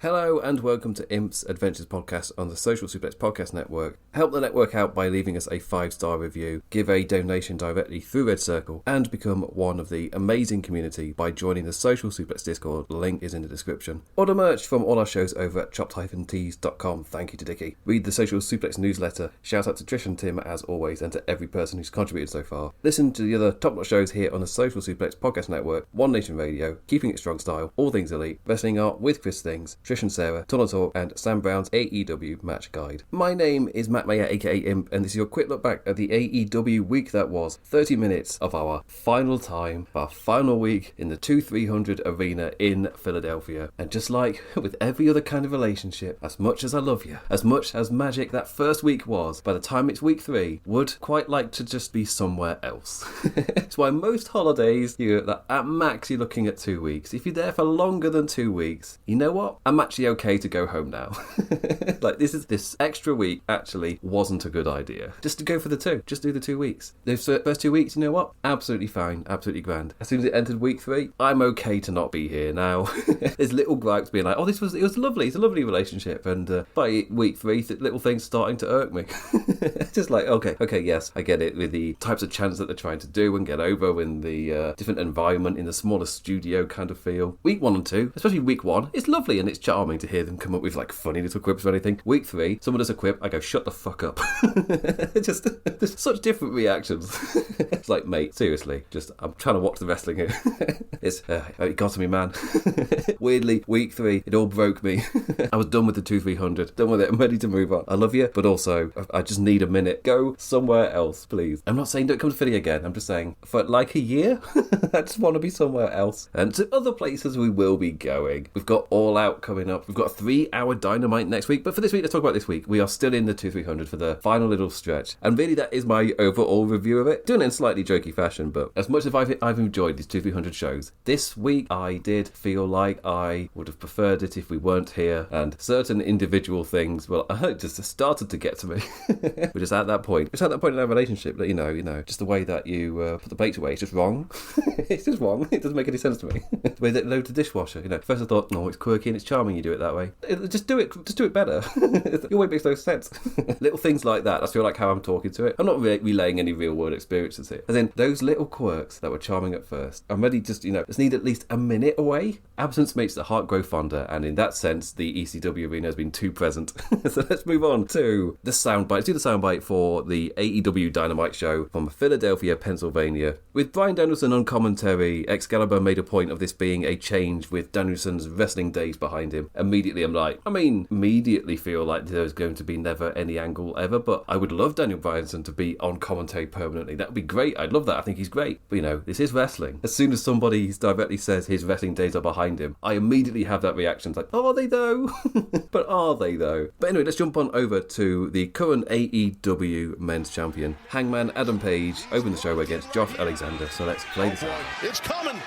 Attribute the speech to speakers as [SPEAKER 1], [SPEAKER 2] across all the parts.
[SPEAKER 1] Hello and welcome to Imp's Adventures Podcast on the Social Suplex Podcast Network. Help the network out by leaving us a 5-star review, give a donation directly through Red Circle, and become one of the amazing community by joining the Social Suplex Discord. The link is in the description. Order merch from all our shows over at chopped-tees.com. Thank you to Dickie. Read the Social Suplex newsletter. Shout out to Trish and Tim as always, and to every person who's contributed so far. Listen to the other top-notch shows here on the Social Suplex Podcast Network, One Nation Radio, Keeping It Strong Style, All Things Elite, Wrestling Art with Chris Things, Trish and Sarah, Tunnel Talk, and Sam Brown's AEW Match Guide. My name is Matt Mayer, aka Imp, and this is your quick look back at the AEW week that was. 30 minutes of our final time, our final week in the 2300 arena in Philadelphia. And just like with every other kind of relationship, as much as I love you, as much as magic that first week was, by the time it's week 3, would quite like to just be somewhere else. That's why most holidays, at max you're looking at 2 weeks. If you're there for longer than 2 weeks, you know what? I'm actually okay to go home now. Like this extra week actually wasn't a good idea. Just to go for the 2. Just do the 2 weeks. Those first 2 weeks, you know what? Absolutely fine. Absolutely grand. As soon as it entered week 3, I'm okay to not be here now. There's little gripes being like, oh, it was lovely. It's a lovely relationship. And by week 3, little things starting to irk me. Just like, okay, yes, I get it with the types of chants that they're trying to do and get over in the different environment in the smaller studio kind of feel. Week 1 and 2, especially week 1, it's lovely and it's charming to hear them come up with like funny little quips or anything. Week 3, someone does a quip, I go, shut the fuck up. Just there's such different reactions. It's like, mate, seriously, I'm trying to watch the wrestling here. It got to me, man. Weirdly, week 3, it all broke me. I was done with the 2-300, done with it, I'm ready to move on. I love you, but also I just need a minute. Go somewhere else, please. I'm not saying don't come to Philly again, I'm just saying for like a year, I just want to be somewhere else. And to other places we will be going. We've got All Out coming up. We've got a 3-hour Dynamite next week. But for this week, let's talk about this week. We are still in the 2-300 for the final little stretch. And really, that is my overall review of it. Doing it in slightly jokey fashion, but as much as I've enjoyed these 2-300 shows, this week I did feel like I would have preferred it if we weren't here. And certain individual things, well, it just started to get to me. We're just at that point. It's at that point in our relationship that, you know, just the way that you put the plates away, it's just wrong. It's just wrong. It doesn't make any sense to me. The way that load the dishwasher, first I thought, no, it's quirky and it's charming you do it that way. Just do it better. Your way makes no sense. Little things like that, I feel like how I'm talking to it. I'm not relaying any real world experiences here. As in, those little quirks that were charming at first, I'm ready just need at least a minute away. Absence makes the heart grow fonder, and in that sense, the ECW arena has been too present. So let's move on to the soundbite. Let's do the soundbite for the AEW Dynamite show from Philadelphia, Pennsylvania. With Bryan Danielson on commentary, Excalibur made a point of this being a change with Danielson's wrestling days behind him. Immediately immediately feel like there's going to be never any angle ever, but I would love Daniel Bryanson to be on commentary permanently. That would be great. I'd love that. I think he's great. But this is wrestling. As soon as somebody directly says his wrestling days are behind him, I immediately have that reaction. It's like, are they though? But are they though? But anyway, let's jump on over to the current AEW men's champion. Hangman Adam Page opened the show against Josh Alexander. So let's play this out.
[SPEAKER 2] It's coming.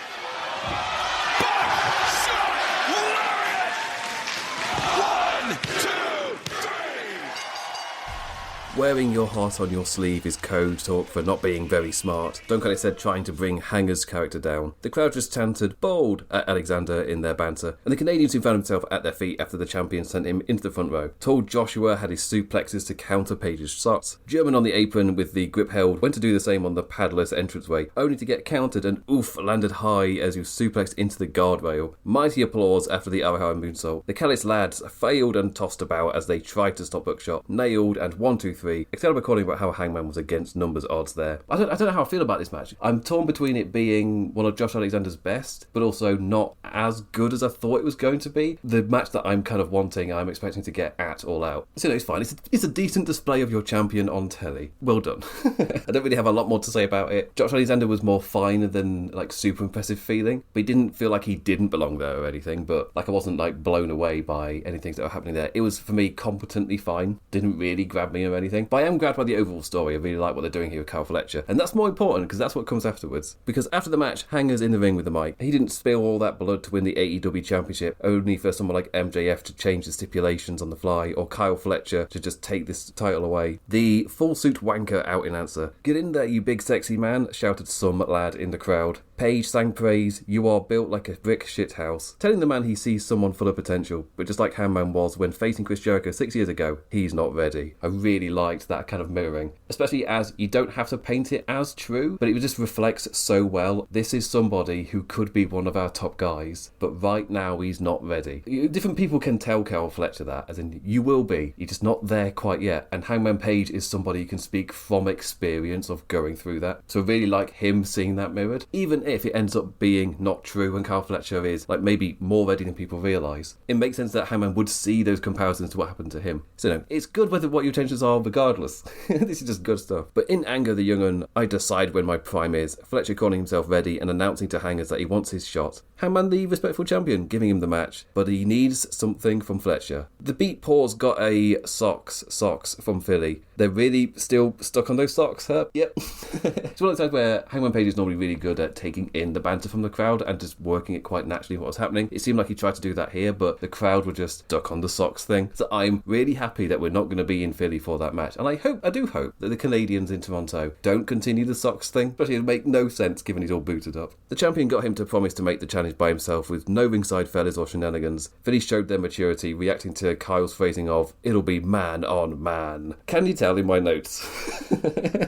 [SPEAKER 1] Wearing your heart on your sleeve is code talk for not being very smart. Don't Cut It said trying to bring Hanger's character down. The crowd just chanted bold at Alexander in their banter, and the Canadian soon found himself at their feet after the champion sent him into the front row. Tall Joshua had his suplexes to counter Page's shots. German on the apron with the grip held went to do the same on the paddler's entranceway, only to get countered and landed high as he was suplexed into the guardrail. Mighty applause after the Arahara moonsault. The Callis lads failed and tossed about as they tried to stop Buckshot. Nailed and 1-2-3. Excalibur calling about how Hangman was against numbers odds there. I don't know how I feel about this match. I'm torn between it being one of Josh Alexander's best, but also not as good as I thought it was going to be. The match that I'm kind of wanting, I'm expecting to get at All Out. So it's fine. It's a decent display of your champion on telly. Well done. I don't really have a lot more to say about it. Josh Alexander was more fine than super impressive feeling, but he didn't feel like he didn't belong there or anything, but I wasn't blown away by anything that were happening there. It was, for me, competently fine. Didn't really grab me or anything. But I am grabbed by the overall story. I really like what they're doing here with Kyle Fletcher. And that's more important because that's what comes afterwards. Because after the match, Hanger's in the ring with the mic. He didn't spill all that blood to win the AEW Championship, only for someone like MJF to change the stipulations on the fly, or Kyle Fletcher to just take this title away. The full suit wanker out in answer. Get in there, you big sexy man, shouted some lad in the crowd. Page sang praise, "You are built like a brick shithouse," telling the man he sees someone full of potential, but just like Hangman was when facing Chris Jericho 6 years ago, he's not ready. I really liked that kind of mirroring, especially as you don't have to paint it as true, but it just reflects so well. This is somebody who could be one of our top guys, but right now he's not ready. Different people can tell Carol Fletcher that, as in, you will be, you're just not there quite yet. And Hangman Page is somebody who can speak from experience of going through that. So I really like him seeing that mirrored, even if it ends up being not true and Carl Fletcher is like maybe more ready than people realise. It makes sense that Hangman would see those comparisons to what happened to him. So no, it's good whether what your intentions are regardless. This is just good stuff. But in anger, the young un, I decide when my prime is. Fletcher calling himself ready and announcing to Hangers that he wants his shot. Hangman the respectful champion, giving him the match, but he needs something from Fletcher. The Beat Paws got a socks from Philly. They're really still stuck on those socks, huh? Yep. It's one of those times where Hangman Page is normally really good at taking in the banter from the crowd and just working it quite naturally what was happening. It seemed like he tried to do that here, but the crowd were just stuck on the socks thing. So I'm really happy that we're not going to be in Philly for that match. And I do hope that the Canadians in Toronto don't continue the socks thing, especially it'll make no sense given he's all booted up. The champion got him to promise to make the challenge by himself with no ringside fellas or shenanigans. Philly showed their maturity, reacting to Kyle's phrasing of, "It'll be man on man." Can you tell in my notes?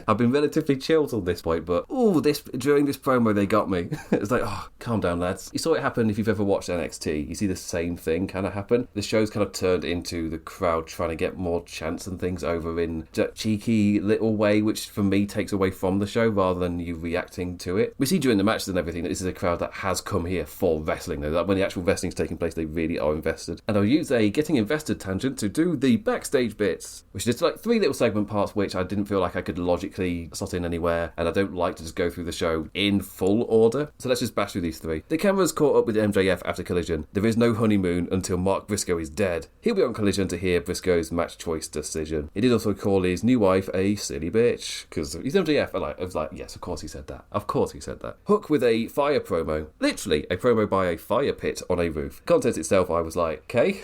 [SPEAKER 1] I've been relatively chilled on this point, but during this promo they got me. It's like, oh, calm down, lads. You saw it happen if you've ever watched NXT. You see the same thing kind of happen. The show's kind of turned into the crowd trying to get more chants and things over in a cheeky little way, which for me takes away from the show rather than you reacting to it. We see during the matches and everything that this is a crowd that has come here for wrestling, though. That when the actual wrestling's taking place, they really are invested. And I'll use a getting invested tangent to do the backstage bits, which is like 3 little segment parts which I didn't feel like I could logically slot in anywhere, and I don't like to just go through the show in full order. So let's just bash through these 3. The camera's caught up with MJF after Collision. There is no honeymoon until Mark Briscoe is dead. He'll be on Collision to hear Briscoe's match choice decision. He did also call his new wife a silly bitch, because he's MJF. I was like, yes, of course he said that. Of course he said that. Hook with a fire promo. Literally, a promo by a fire pit on a roof. Content itself, I was like, okay.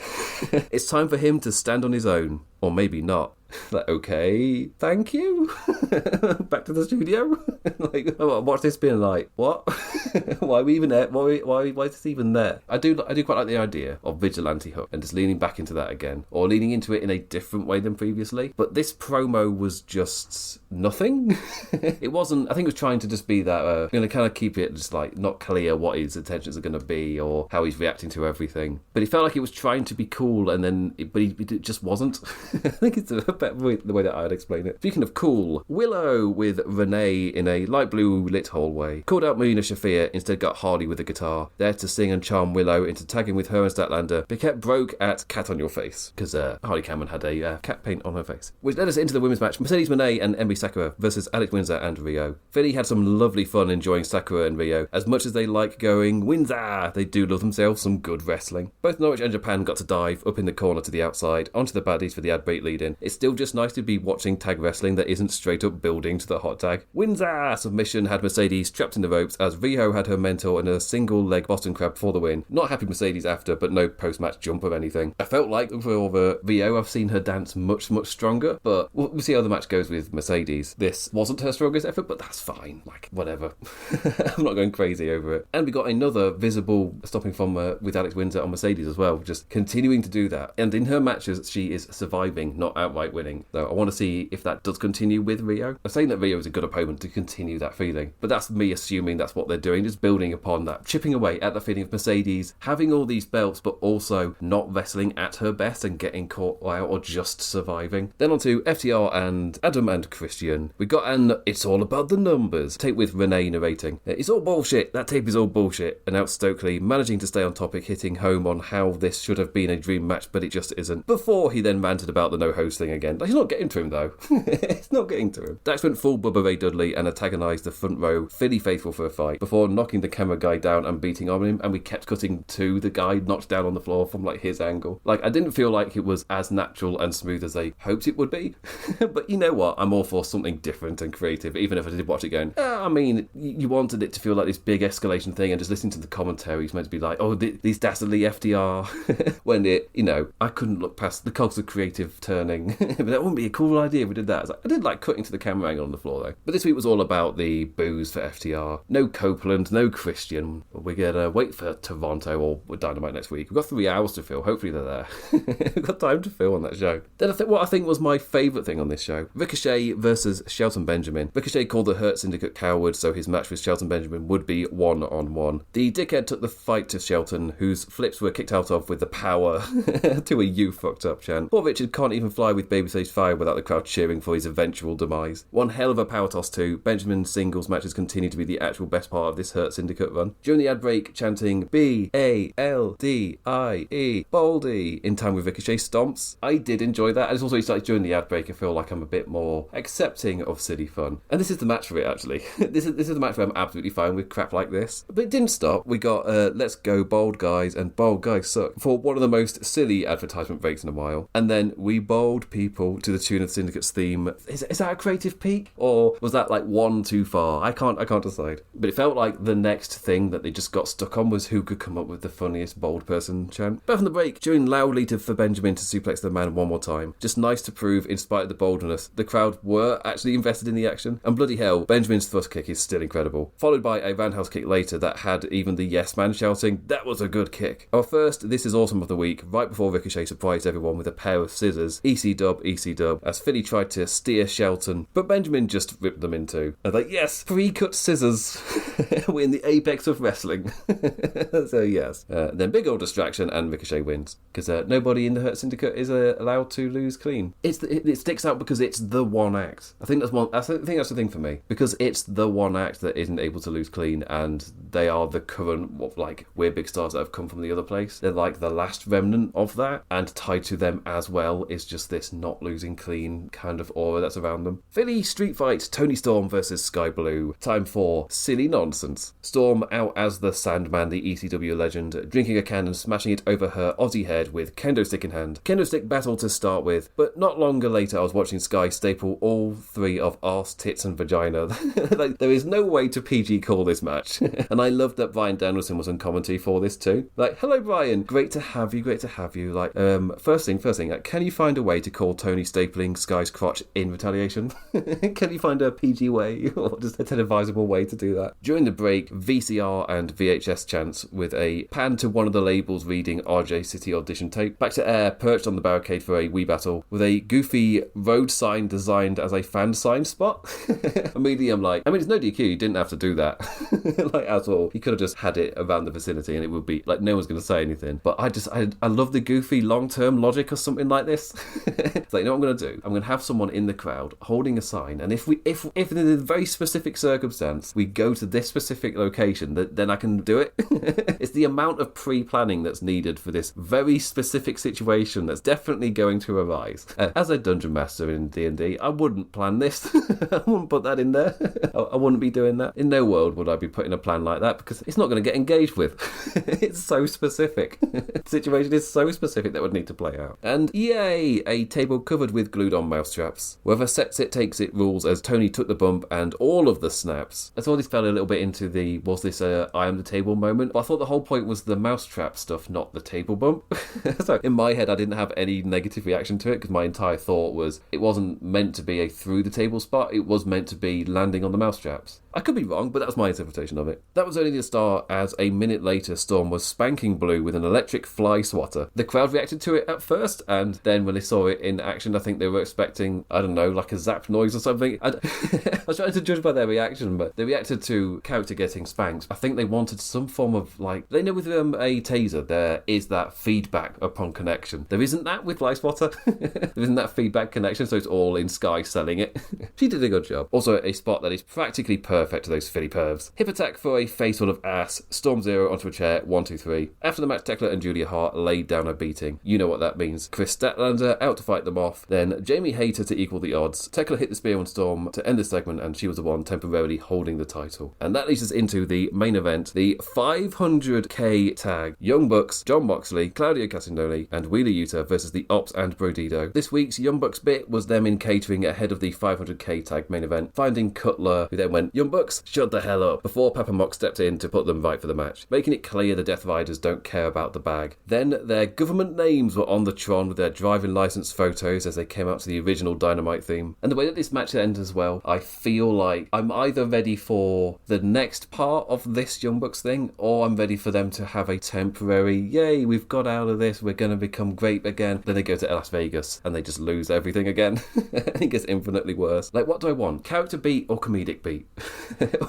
[SPEAKER 1] It's time for him to stand on his own. Or maybe not. Like, okay, thank you. Back to the studio. Like, watch this being like, what? Why are we even there? Why is this even there? I do quite like the idea of Vigilante Hook and just leaning back into that again, or leaning into it in a different way than previously. But this promo was just nothing. It wasn't. I think it was trying to just be that. Going to kind of keep it just like not clear what his intentions are going to be or how he's reacting to everything. But it felt like it was trying to be cool, and then it just wasn't. I think it's a better way, the way that I'd explain it. Speaking of cool, Willow with Renee in a light blue lit hallway called out Marina Shafir, instead got Hardy with a guitar, there to sing and charm Willow into tagging with her and Statlander, but kept broke at Cat on Your Face, because Hardy Cameron had a cat paint on her face. Which led us into the women's match, Mercedes Moné and Emily Sakura versus Alex Windsor and Rio. Philly had some lovely fun enjoying Sakura and Rio. As much as they like going Windsor, they do love themselves some good wrestling. Both Norwich and Japan got to dive up in the corner to the outside, onto the baddies for the ad break lead in. It's still just nice to be watching tag wrestling that isn't straight up building to the hot tag. Windsor submission had Mercedes trapped in the ropes as Rio had her mentor in a single leg Boston Crab for the win. Not happy Mercedes after, but no post-match jump or anything. I felt like for Rio, I've seen her dance much stronger, but we'll see how the match goes with Mercedes. This wasn't her strongest effort, but that's fine. Like, whatever. I'm not going crazy over it. And we got another visible stopping from with Alex Windsor on Mercedes as well, just continuing to do that. And in her matches, she is surviving, not outright winning. So I want to see if that does continue with Rio. I'm saying that Rio is a good opponent to continue that feeling, but that's me assuming that's what they're doing, just building upon that, chipping away at the feeling of Mercedes having all these belts, but also not wrestling at her best and getting caught out or just surviving. Then on to FTR and Adam and Christian. We got an It's All About the Numbers tape with Renee narrating. It's all bullshit. That tape is all bullshit. Announced Stokely, managing to stay on topic, hitting home on how this should have been a dream match, but it just isn't. Before he then ranted about the no host thing again. Like, he's not getting to him though. It's not getting to him. Dax went full Bubba Ray Dudley and antagonised the front row Philly faithful for a fight before knocking the camera guy down and beating on him, and we kept cutting to the guy knocked down on the floor from like his angle. Like, I didn't feel like it was as natural and smooth as I hoped it would be. But you know what? I'm all for something different and creative, even if I did watch it going, I mean, you wanted it to feel like this big escalation thing, and just listening to the commentary is meant to be like, oh, these dastardly FDR. When it, I couldn't look past the cogs of creative turning But that wouldn't be a cool idea if we did that. I did like cutting to the camera angle on the floor, though. But this week was all about the boos for FTR. No Copeland, no Christian. We're going to wait for Toronto or Dynamite next week. We've got 3 hours to fill. Hopefully they're there. We've got time to fill on that show. Then what I think was my favourite thing on this show, Ricochet versus Shelton Benjamin. Ricochet called the Hurt Syndicate cowards, so his match with Shelton Benjamin would be 1-on-1. The dickhead took the fight to Shelton, whose flips were kicked out of with the power to a "you fucked up" chant. Poor Richard can't even fly with Babyface Fire without the crowd cheering for his eventual demise. One hell of a power toss too. Benjamin's singles matches continue to be the actual best part of this Hurt Syndicate run. During the ad break, chanting B-A-L-D-I-E, Baldy, in time with Ricochet stomps. I did enjoy that, and it's also like during the ad break I feel like I'm a bit more accepting of silly fun. And this is the match for it, actually. this is the match where I'm absolutely fine with crap like this. But it didn't stop. We got Let's Go Bold Guys and Bold Guys Suck for one of the most silly advertisement breaks in a while. And then we bowled people to the tune of Syndicate's theme. Is that a creative peak? Or was that like one too far? I can't decide. But it felt like the next thing that they just got stuck on was who could come up with the funniest bold person chant. But from the break, during loudly for Benjamin to suplex the man one more time. Just nice to prove, in spite of the boldness, the crowd were actually invested in the action. And bloody hell, Benjamin's thrust kick is still incredible. Followed by a roundhouse kick later that had even the yes man shouting, "That was a good kick." Our first This Is Awesome of the week, right before Ricochet surprised everyone with a pair of scissors. EC dub, as Philly tried to steer Shelton, but Benjamin just ripped them in two. I was like, yes, pre-cut scissors. We're in the apex of wrestling. So yes. Then big old distraction and Ricochet wins. Because nobody in the Hurt Syndicate is allowed to lose clean. It sticks out because it's the one act. I think that's the thing for me. Because it's the one act that isn't able to lose clean, and they are the current, we're big stars that have come from the other place. They're like the last remnant of that, and tied to them as well is just this not losing clean kind of aura that's around them. Philly Street Fight, Tony Storm versus Sky Blue. Time for silly nonsense. Storm out as the Sandman, the ECW legend, drinking a can and smashing it over her Aussie head with kendo stick in hand. Kendo stick battle to start with, but not longer later I was watching Sky staple all 3 of arse, tits and vagina. Like, there is no way to PG call this match. And I loved that Bryan Danielson was on commentary for this too. Like, hello Bryan, great to have you. Like, first thing, like, can you find a way to call Tony stapling Sky's crotch in retaliation? Can you find a PG way or just a televisable way to do that? During the break, VCR and VHS chants with a pan to one of the labels reading RJ City audition tape. Back to air, perched on the barricade for a wee battle with a goofy road sign designed as a fan sign spot. Immediately I'm like, it's no DQ, you didn't have to do that. Like, at all. He could have just had it around the vicinity and it would be like no one's going to say anything. But I love the goofy long-term logic or something like this. It's like, you know what I'm going to do? I'm going to have someone in the crowd holding a sign, and if in a very specific circumstance we go to this specific location, then I can do it. It's the amount of pre-planning that's needed for this very specific situation that's definitely going to arise. As a dungeon master in D&D, I wouldn't plan this. I wouldn't put that in there. I wouldn't be doing that. In no world would I be putting a plan like that, because it's not going to get engaged with. It's so specific. The situation is so specific that would need to play out. And yay, a table covered with glued on mousetraps. Whoever sets it takes it rules, as Tony took the bump and all of the snaps. I thought this fell a little bit into the was this I am the table moment, but I thought the whole point was the mousetrap stuff, not the table bump. So in my head I didn't have any negative reaction to it, because my entire thought was it wasn't meant to be a through the table spot, it was meant to be landing on the mousetraps. I could be wrong, but that was my interpretation of it. That was only the start, as a minute later Storm was spanking Blue with an electric fly swatter. The crowd reacted to it at first, and then when they saw it in action, I think they were expecting, I don't know, like a zap noise or something. I was trying to judge by their reaction, but they reacted to character getting spanked. I think they wanted some form of, like, they know with a taser there is that feedback upon connection. There isn't that with fly swatter. There isn't that feedback connection, so it's all in Sky selling it. She did a good job. Also a spot that is practically perfect to those Philly pervs. Hip attack for a face full of ass. Storm Zero onto a chair. 1, 2, 3. After the match, Tekla and Julia Hart laid down a beating. You know what that means. Chris Statlander out to fight them off. Then Jamie Hayter to equal the odds. Tekla hit the spear on Storm to end the segment, and she was the one temporarily holding the title. And that leads us into the main event, the 500k tag. Young Bucks, Jon Moxley, Claudio Castagnoli, and Wheeler Yuta versus the Ops and Brodido. This week's Young Bucks bit was them in catering ahead of the 500k tag main event, finding Cutler, who then went, "Young Bucks, shut the hell up," before Papa Mox stepped in to put them right for the match, making it clear the Death Riders don't care about the bag. Then their government names were on the Tron with their driving license photos toes as they came out to the original Dynamite theme. And the way that this match ends as well, I feel like I'm either ready for the next part of this Young Bucks thing, or I'm ready for them to have a temporary, yay, we've got out of this, we're going to become great again. Then they go to Las Vegas and they just lose everything again. It gets infinitely worse. Like, what do I want? Character beat or comedic beat?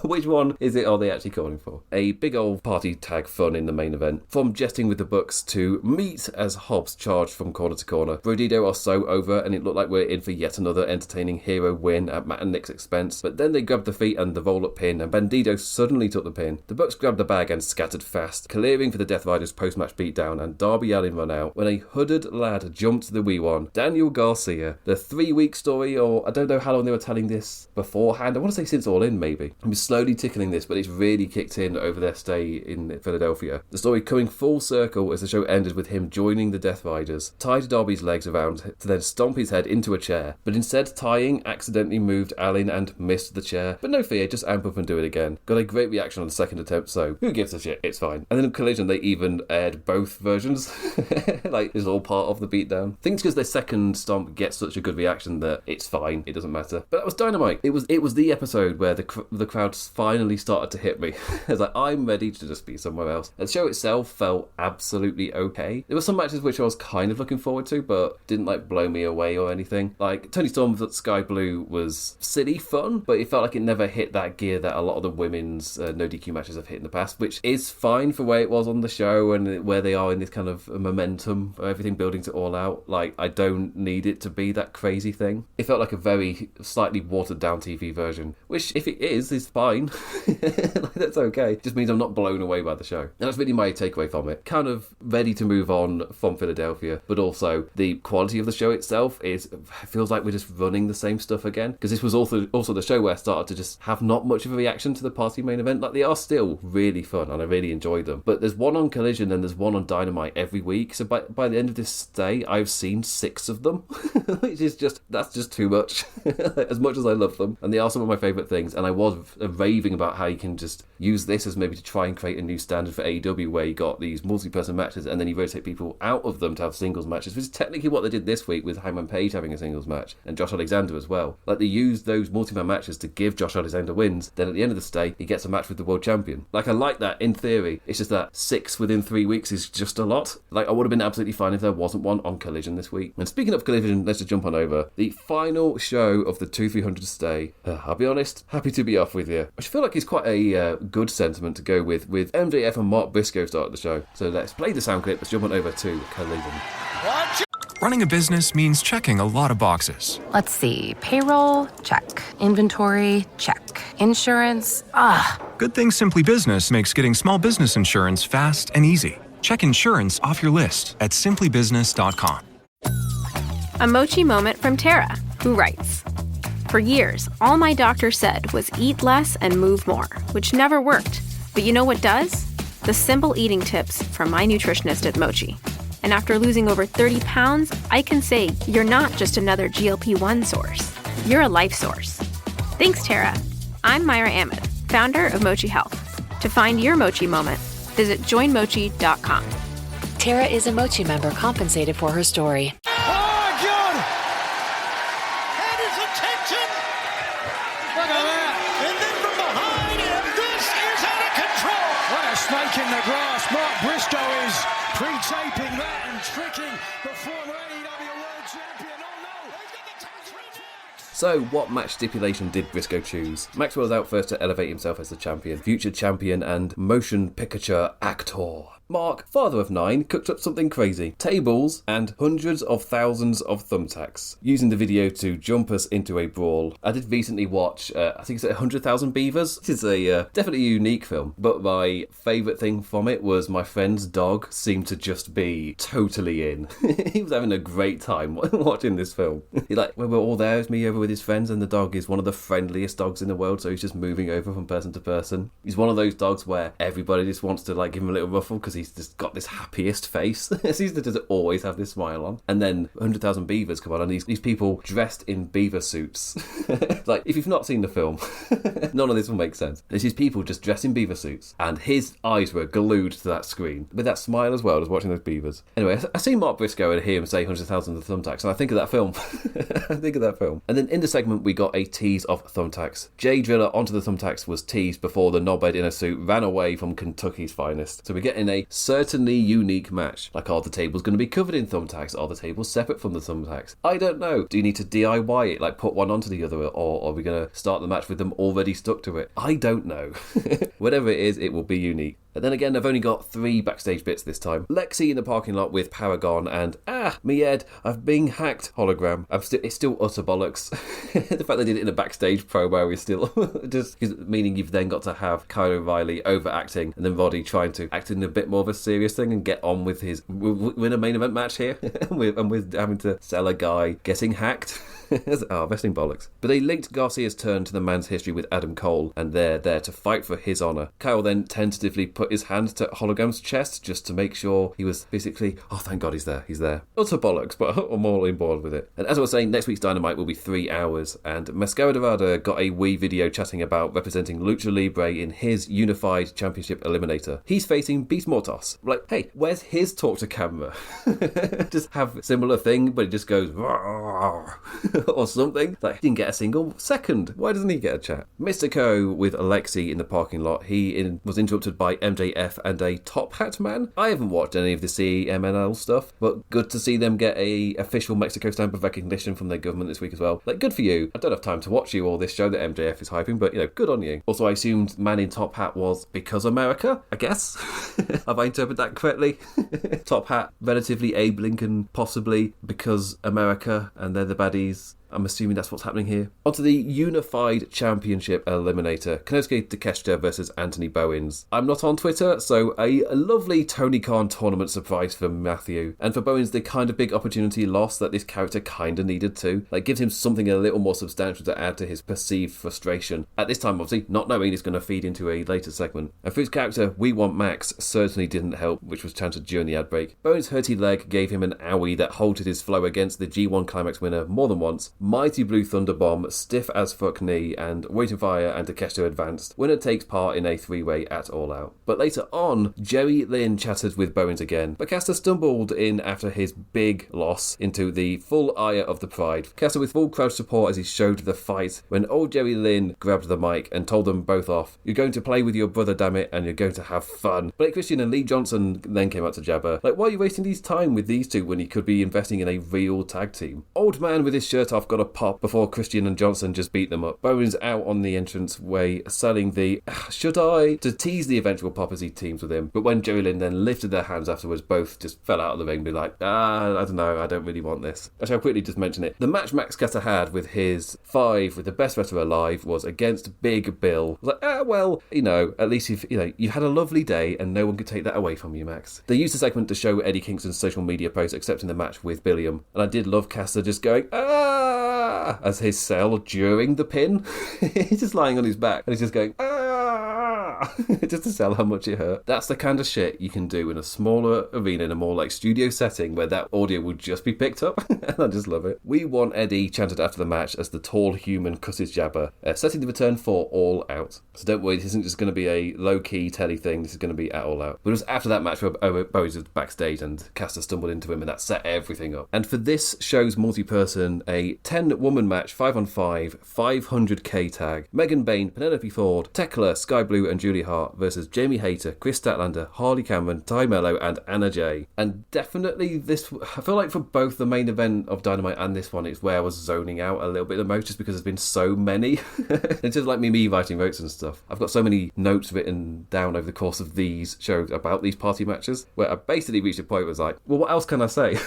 [SPEAKER 1] Which one are they actually calling for? A big old party tag fun in the main event. From jesting with the Bucks to meat as Hobbs charged from corner to corner. Brodido are so over, and it looked like we're in for yet another entertaining hero win at Matt and Nick's expense. But then they grabbed the feet and the roll-up pin, and Bandido suddenly took the pin. The Bucks grabbed the bag and scattered fast, clearing for the Death Riders post-match beatdown, and Darby Allin run out when a hooded lad jumped the wee one, Daniel Garcia. The 3-week story, or I don't know how long they were telling this beforehand. I want to say since All In, maybe. I'm slowly tickling this, but it's really kicked in over their stay in Philadelphia. The story coming full circle as the show ended with him joining the Death Riders, tied Darby's legs around to then stomp his head into a chair, but instead tying accidentally moved Allin and missed the chair. But no fear, just amp up and do it again. Got a great reaction on the second attempt, so who gives a shit? It's fine. And then in Collision, they even aired both versions. Like, it's all part of the beatdown. I think it's because their second stomp gets such a good reaction that it's fine. It doesn't matter. But that was Dynamite. It was the episode where the crowd finally started to hit me. I was like, I'm ready to just be somewhere else. And the show itself felt absolutely okay. There were some matches which I was kind of looking forward to, but didn't like blow me away or anything. Like Tony Storm's at Sky Blue was silly fun, but it felt like it never hit that gear that a lot of the women's no DQ matches have hit in the past, which is fine for where it was on the show and where they are in this kind of momentum of everything building to All Out. Like, I don't need it to be that crazy thing. It felt like a very slightly watered down TV version, which if it is fine. Like, that's okay. It just means I'm not blown away by the show. And that's really my takeaway from it. Kind of ready to move on from Philadelphia, but also the quality of the show itself feels like we're just running the same stuff again, because this was also the show where I started to just have not much of a reaction to the party main event. Like, they are still really fun and I really enjoy them, but there's one on Collision and there's one on Dynamite every week, so by the end of this stay I've seen 6 of them. Which is that's just too much. As much as I love them, and they are some of my favourite things, and I was raving about how you can just use this as maybe to try and create a new standard for AEW, where you got these multi-person matches and then you rotate people out of them to have singles matches, which is technically what they did this week with Hangman Page having a singles match and Josh Alexander as well. Like, they used those multi-man matches to give Josh Alexander wins, then at the end of the stay he gets a match with the world champion. Like, I like that in theory. It's just that 6 within 3 weeks is just a lot. Like, I would have been absolutely fine if there wasn't one on Collision this week. And speaking of Collision, let's just jump on over the final show of the 2-300 stay. I'll be honest, happy to be off with you, which I feel like is quite a good sentiment to go with MJF and Mark Briscoe started the show. So let's play the sound clip. Let's jump on over to Collision.
[SPEAKER 2] Running a business means checking a lot of boxes.
[SPEAKER 3] Let's see. Payroll? Check. Inventory? Check. Insurance?
[SPEAKER 2] Good thing Simply Business makes getting small business insurance fast and easy. Check insurance off your list at simplybusiness.com.
[SPEAKER 4] A mochi moment from Tara, who writes, "For years, all my doctor said was eat less and move more, which never worked. But you know what does? The simple eating tips from my nutritionist at Mochi. And after losing over 30 pounds, I can say you're not just another GLP-1 source. You're a life source. Thanks, Tara. I'm Myra Ahmed, founder of Mochi Health. To find your Mochi moment, visit joinmochi.com.
[SPEAKER 5] Tara is a Mochi member compensated for her story.
[SPEAKER 6] Oh, God! And his attention! Look at that! And then from behind, and this is out of control! What a snake in the grass. Mark Briscoe is pre-taping that and tricking the former AEW World Champion. Oh, no! He's got the touch reflex!
[SPEAKER 1] So, what match stipulation did Briscoe choose? Maxwell was out first to elevate himself as the champion, future champion and motion picture actor. Mark, father of 9, cooked up something crazy. Tables and hundreds of thousands of thumbtacks, using the video to jump us into a brawl. I did recently watch, I think it's 100,000 Beavers. This is a definitely a unique film, but my favourite thing from it was my friend's dog seemed to just be totally in. He was having a great time watching this film. He we were all there with me over with his friends, and the dog is one of the friendliest dogs in the world, so he's just moving over from person to person. He's one of those dogs where everybody just wants to give him a little ruffle because he's just got this happiest face. He seems to just always have this smile on. And then 100,000 Beavers come on, and these people dressed in beaver suits. Like, if you've not seen the film, none of this will make sense. There's these people just dressed in beaver suits, and his eyes were glued to that screen with that smile as well, just watching those beavers. Anyway, I see Mark Briscoe and hear him say 100,000 of Thumbtacks, and I think of that film. And then in the segment, we got a tease of Thumbtacks. Jay Driller onto the Thumbtacks was teased before the knobhead in a suit ran away from Kentucky's finest. So we're getting a certainly unique match. Like, are the tables going to be covered in Thumbtacks? Are the tables separate from the Thumbtacks? I don't know. Do you need to DIY it, like put one onto the other, or are we going to start the match with them already stuck to it? I don't know. Whatever it is, it will be unique. But then again, I've only got 3 backstage bits this time. Lexi in the parking lot with Paragon and, me head, I've been hacked hologram. It's still utter bollocks. The fact they did it in a backstage promo is still just meaning you've then got to have Kyle O'Reilly overacting and then Roddy trying to act in a bit more of a serious thing and get on with his win a main event match here and with having to sell a guy getting hacked. Wrestling bollocks. But they linked Garcia's turn to the man's history with Adam Cole, and they're there to fight for his honour. Kyle then tentatively put his hand to Hologram's chest just to make sure he was physically, thank God he's there. Utter bollocks, but I'm all on board with it. And as I was saying, next week's Dynamite will be 3 hours, and Mascara Dorada got a wee video chatting about representing Lucha Libre in his Unified Championship Eliminator. He's facing Beast Mortos. Like, hey, where's his talk to camera? Just have a similar thing, but it just goes or something. Like, he didn't get a single second. Why doesn't he get a chat? Mystico with Alexi in the parking lot. He was interrupted by MJF and a Top Hat Man. I haven't watched any of the CMNL stuff, but good to see them get a official Mexico stamp of recognition from their government this week as well. Like, good for you. I don't have time to watch you all this show that MJF is hyping, but, good on you. Also, I assumed Man in Top Hat was because America, I guess. Have I interpreted that correctly? Top Hat, relatively Abe Lincoln, possibly because America, and they're the baddies. I'm assuming that's what's happening here. Onto the Unified Championship Eliminator. Konosuke Takeshita versus Anthony Bowens. I'm not on Twitter, so a lovely Tony Khan tournament surprise for Matthew. And for Bowens, the kind of big opportunity lost that this character kind of needed to. Like, gives him something a little more substantial to add to his perceived frustration. At this time, obviously, not knowing it's going to feed into a later segment. And for his character, We Want Max certainly didn't help, which was chanted during the ad break. Bowens' hurty leg gave him an owie that halted his flow against the G1 Climax winner more than once. Mighty Blue Thunder Bomb, stiff as fuck knee, and Waiting Fire and Takeshita advanced. Winner takes part in a 3-way at All Out. But later on, Jerry Lynn chatted with Bowens again, but Caster stumbled in after his big loss into the full ire of the Pride. Caster with full crowd support as he showed the fight when old Jerry Lynn grabbed the mic and told them both off. You're going to play with your brother, damn it, and you're going to have fun. Blake Christian and Lee Johnson then came out to jabber. Like, why are you wasting these time with these two when you could be investing in a real tag team? Old man with his shirt off got a pop before Christian and Johnson just beat them up. Bowens out on the entrance way selling the should I to tease the eventual pop as he teams with him. But when Jerry Lynn then lifted their hands afterwards, both just fell out of the ring and be like, I don't know, I don't really want this. Actually, I'll quickly just mention it. The match Max Caster had with his 5 with the best wrestler alive was against Big Bill. I was like, well, at least you've had a lovely day and no one could take that away from you, Max. They used the segment to show Eddie Kingston's social media post accepting the match with Billiam, and I did love Caster just going, as his cell during the pin. He's just lying on his back and he's just going, just to sell how much it hurt. That's the kind of shit you can do in a smaller arena, in a more like studio setting where that audio would just be picked up. And I just love it. We Want Eddie chanted after the match as the tall human cut his jabber, setting the return for All Out. So don't worry, this isn't just going to be a low-key telly thing, this is going to be at All Out. But it was after that match where Bowens was backstage and Caster stumbled into him and that set everything up. And for this show's multi-person, a 10-woman match, 5-on-5, 500k tag, Megan Bain, Penelope Ford, Tekla, Sky Blue and Julie Hart versus Jamie Hayter, Chris Statlander, Harley Cameron, Ty Mello and Anna Jay. And definitely this, I feel like for both the main event of Dynamite and this one, it's where I was zoning out a little bit the most just because there's been so many. It's just like me writing notes and stuff. I've got so many notes written down over the course of these shows about these party matches where I basically reached a point where I was like, well, what else can I say?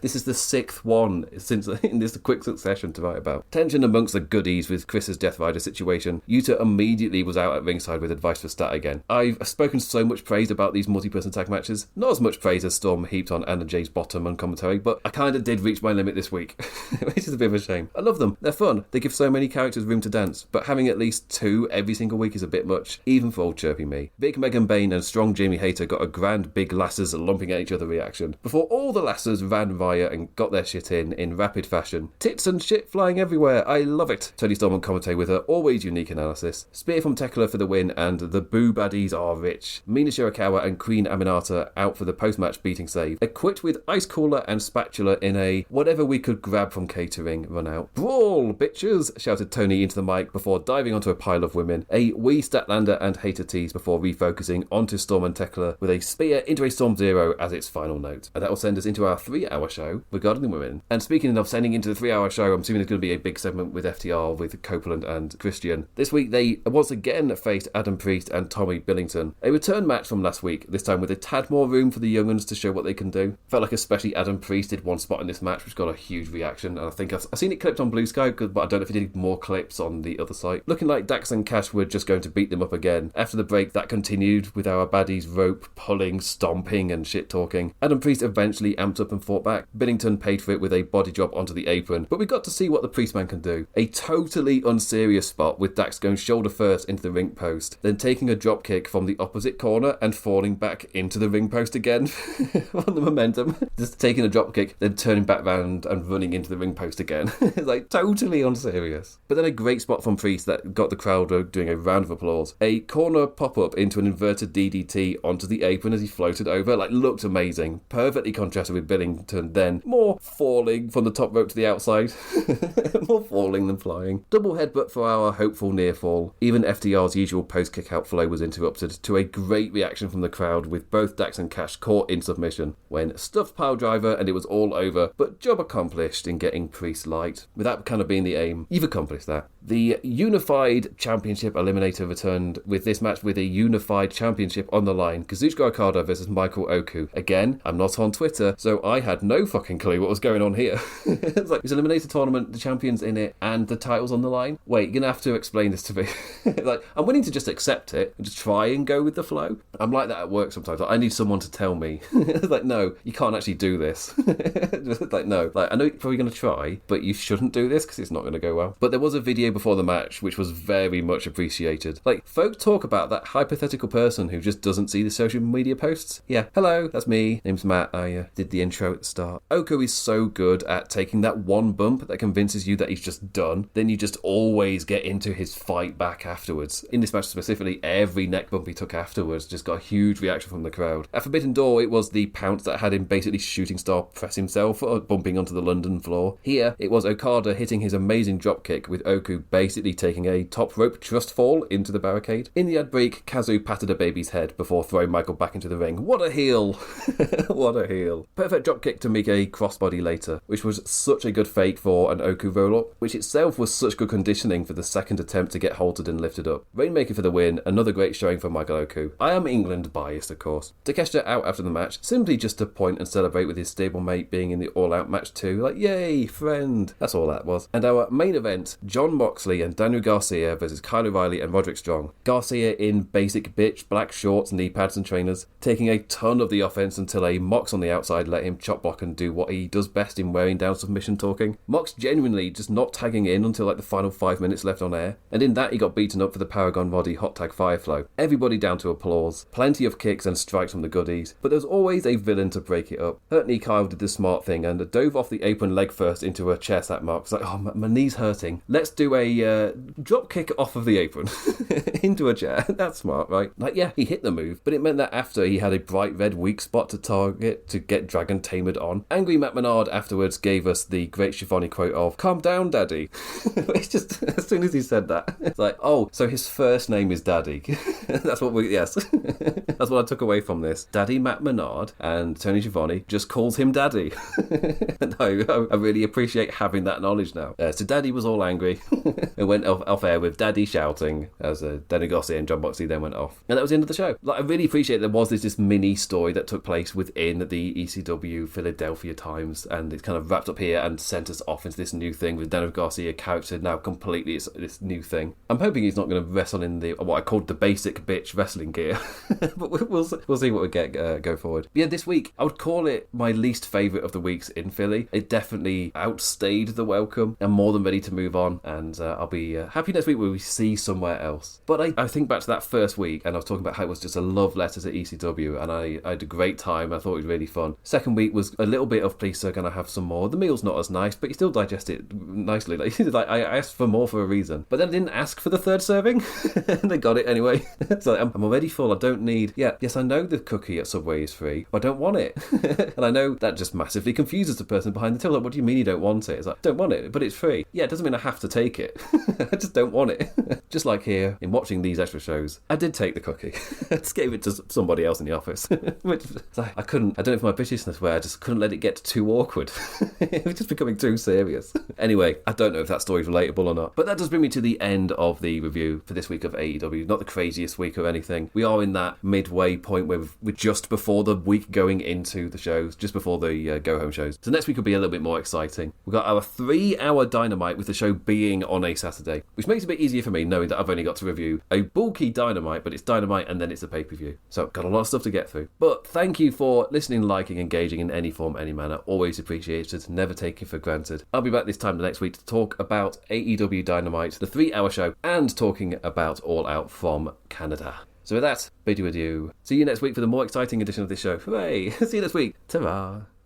[SPEAKER 1] This is the 6th one since in this quick succession to write about. Tension amongst the goodies with Chris's Death Rider situation. Yuta immediately was out at ringside with advice match for stat again. I've spoken so much praise about these multi-person tag matches. Not as much praise as Storm heaped on Anna Jay's bottom on commentary, but I kind of did reach my limit this week, which is a bit of a shame. I love them. They're fun. They give so many characters room to dance, but having at least 2 every single week is a bit much, even for old chirpy me. Big Megan Bain and strong Jamie Hayter got a grand big lasses lumping at each other reaction, before all the lasses ran riot and got their shit in rapid fashion. Tits and shit flying everywhere. I love it. Tony Storm on commentary with her always unique analysis. Spear from Tekla for the win, and the boo baddies are rich. Mina Shirakawa and Queen Aminata out for the post-match beating save. Equipped with ice cooler and spatula in a whatever we could grab from catering run out. Brawl, bitches, shouted Tony into the mic before diving onto a pile of women. A wee Statlander and Hater tease before refocusing onto Storm and Tekla with a spear into a Storm Zero as its final note. And that will send us into our 3-hour show regarding the women. And speaking of sending into the 3-hour show, I'm assuming there's going to be a big segment with FTR, with Copeland and Christian. This week they once again faced Adam Priest and Tommy Billington. A return match from last week, this time with a tad more room for the young uns to show what they can do. Felt like especially Adam Priest did one spot in this match which got a huge reaction, and I think I've seen it clipped on Blue Sky, but I don't know if he did more clips on the other site. Looking like Dax and Cash were just going to beat them up again. After the break, that continued with our baddies rope pulling, stomping and shit talking. Adam Priest eventually amped up and fought back. Billington paid for it with a body drop onto the apron, but we got to see what the Priestman can do. A totally unserious spot with Dax going shoulder first into the ring post, then taking a drop kick from the opposite corner and falling back into the ring post again on the momentum. Just taking a drop kick, then turning back round and running into the ring post again. It's like totally unserious. But then a great spot from Priest that got the crowd doing a round of applause. A corner pop-up into an inverted DDT onto the apron as he floated over, like looked amazing. Perfectly contrasted with Billington, then more falling from the top rope to the outside. More falling than flying. Double headbutt for our hopeful near fall. Even FTR's usual post-kick-out flow was interrupted to a great reaction from the crowd with both Dax and Cash caught in submission when stuffed pile driver and it was all over, but job accomplished in getting Priest light. With that kind of being the aim, you've accomplished that. The Unified Championship Eliminator returned with this match with a Unified Championship on the line. Kazuchika Okada versus Michael Oku. Again, I'm not on Twitter, so I had no fucking clue what was going on here. It's like, it's an Eliminator tournament, the champions in it, and the title's on the line? Wait, you're going to have to explain this to me. Like, I'm willing to just accept it and just try and go with the flow. I'm like that at work sometimes. Like, I need someone to tell me. Like, no, you can't actually do this. Like, no. Like, I know you're probably going to try, but you shouldn't do this because it's not going to go well. But there was a video before the match which was very much appreciated. Like, folk talk about that hypothetical person who just doesn't see the social media posts. Yeah, hello, that's me. Name's Matt. I did the intro at the start. Oku is so good at taking that one bump that convinces you that he's just done. Then you just always get into his fight back afterwards. In this match specifically, every neck bump he took afterwards just got a huge reaction from the crowd. At Forbidden Door, it was the pounce that had him basically shooting star press himself or bumping onto the London floor. Here, it was Okada hitting his amazing dropkick with Oku basically taking a top rope trust fall into the barricade. In the ad break, Kazu patted a baby's head before throwing Michael back into the ring. What a heel! What a heel. Perfect dropkick to make a crossbody later, which was such a good fake for an Oku roll-up, which itself was such good conditioning for the second attempt to get halted and lifted up. Rainmaker for the win, another great showing for Michael Oku. I am England biased, of course. Takeshita out after the match, simply just to point and celebrate with his stablemate being in the all-out match too. Like, yay, friend. That's all that was. And our main event, John Moxley and Daniel Garcia versus Kyle O'Reilly and Roderick Strong. Garcia in basic bitch black shorts, knee pads and trainers, taking a ton of the offense until a Mox on the outside let him chop block and do what he does best in wearing down submission talking. Mox genuinely just not tagging in until like the final 5 minutes left on air, and in that he got beaten up for the Paragon Roddy hot tag Fireflow. Everybody down to applause, plenty of kicks and strikes from the goodies, but there was always a villain to break it up. Hurtney Kyle did the smart thing and dove off the apron leg first into her chest at Mark. It's like, oh, my knee's hurting. Let's do a drop kick off of the apron into a chair. That's smart, right? Like, yeah, he hit the move, but it meant that after he had a bright red weak spot to target to get Dragon tamed on. Angry Matt Menard afterwards gave us the great Schiavone quote of, "Calm down, Daddy." It's just, as soon as he said that, it's like, oh, so his first name is Daddy. That's what yes. That's what I took away from this. Daddy Matt Menard and Tony Schiavone just calls him Daddy. No, I really appreciate having that knowledge now. So Daddy was all angry and went off air with Daddy shouting as Daniel Garcia and John Moxley then went off. And that was the end of the show. Like, I really appreciate there was this mini story that took place within the ECW Philadelphia Times, and it's kind of wrapped up here and sent us off into this new thing with Daniel Garcia character now completely it's this new thing. I'm hoping he's not going to wrestle in what what I called the basic bitch wrestling gear. But we'll see what we get go forward. But yeah, this week, I would call it my least favourite of the weeks in Philly. It definitely outstayed the welcome. I'm more than ready to move on, and I'll be happy next week when we see somewhere else. But I think back to that first week, and I was talking about how it was just a love letter to ECW, and I had a great time. I thought it was really fun. Second week was a little bit of, please sir, can I have some more? The meal's not as nice, but you still digest it nicely. Like I asked for more for a reason. But then I didn't ask for the third serving, and they got it anyway. So I'm already full. I don't need... Yes, I know the cookie at Subway is free, but I don't want it. And I know that just massively confuses the person behind the till. Like, what do you mean you don't want it? It's like, I don't want it, but it's free. Yeah, it doesn't mean I have to take it. I just don't want it. Just like here, in watching these extra shows, I did take the cookie. I just gave it to somebody else in the office. Which I couldn't... I don't know if my Britishness where I just couldn't let it get too awkward. It was just becoming too serious. Anyway, I don't know if that story's relatable or not. But that does bring me to the end of the review for this week of AEW. Not the craziest week or anything. We are in that midway point where we're just before the week going into the shows, just before the go-home shows. So next week will be a little bit more exciting. We've got our 3-hour Dynamite with the show being on a Saturday, which makes it a bit easier for me knowing that I've only got to review a bulky Dynamite, but it's Dynamite and then it's a pay-per-view. So got a lot of stuff to get through. But thank you for listening, liking, engaging in any form, any manner. Always appreciated, never taken for granted. I'll be back this time the next week to talk about AEW Dynamite, the 3-hour show, and talking about All Out from Canada. So with that, bid you adieu. See you next week for the more exciting edition of this show. Hooray! See you next week. Ta-ra!